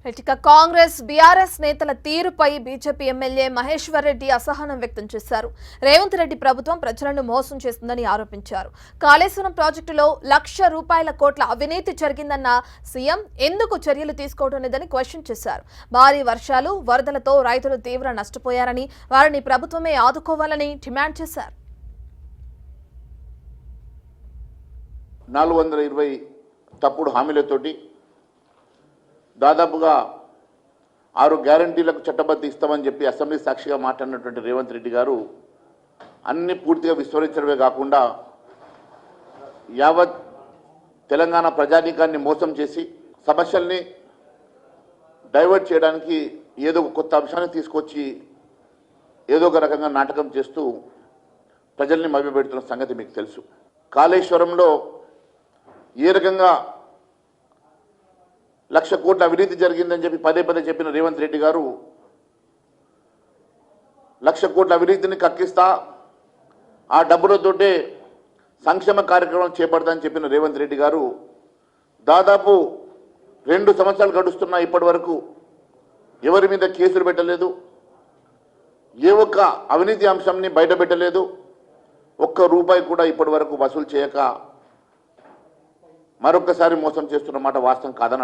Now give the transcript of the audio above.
ఇక కాంగ్రెస్ బీఆర్ఎస్ నేతల తీరుపై బీజేపీ ఎమ్మెల్యే మహేశ్వర్ రెడ్డి అసహనం వ్యక్తం చేశారు. రేవంత్ రెడ్డి ప్రభుత్వం ప్రజలను మోసం చేస్తుందని ఆరోపించారు. కాళేశ్వరం ప్రాజెక్టులో ₹1,00,00,000 అవినీతి జరిగిందన్న సీఎం ఎందుకు చర్యలు తీసుకోవడం లేదని క్వశ్చన్ చేశారు. భారీ వర్షాలు, వరదలతో రైతులు తీవ్ర నష్టపోయారని, వారిని ప్రభుత్వమే ఆదుకోవాలని డిమాండ్ చేశారు. 420 తప్పుడు హామీలతోటి దాదాపుగా 6 గ్యారంటీలకు చట్టబద్ధ ఇస్తామని చెప్పి అసెంబ్లీ సాక్షిగా మాట్లాడినటువంటి రేవంత్ రెడ్డి గారు అన్ని పూర్తిగా విస్మరించడమే కాకుండా యావత్ తెలంగాణ ప్రజానీకాన్ని మోసం చేసి సమస్యల్ని డైవర్ట్ చేయడానికి ఏదో ఒక కొత్త అంశాన్ని తీసుకొచ్చి ఏదో ఒక రకంగా నాటకం చేస్తూ ప్రజల్ని మభ్యపెడుతున్న సంగతి మీకు తెలుసు. కాళేశ్వరంలో ఏ రకంగా 1,00,000 కోట్ల అవినీతి జరిగిందని చెప్పి పదే పదే చెప్పిన రేవంత్ రెడ్డి గారు 1,00,000 కోట్ల అవినీతిని కక్కిస్తా, ఆ డబ్బులతోటే సంక్షేమ కార్యక్రమాలు చేపడతానని చెప్పిన రేవంత్ రెడ్డి గారు దాదాపు 2 సంవత్సరాలు గడుస్తున్నా ఇప్పటి వరకు ఎవరి మీద కేసులు పెట్టలేదు, ఏ ఒక్క అవినీతి అంశంని బయట పెట్టలేదు, ₹1 కూడా ఇప్పటి వరకు వసూలు చేయక మరొకసారి మోసం చేస్తున్న మాట వాస్తవం కాదని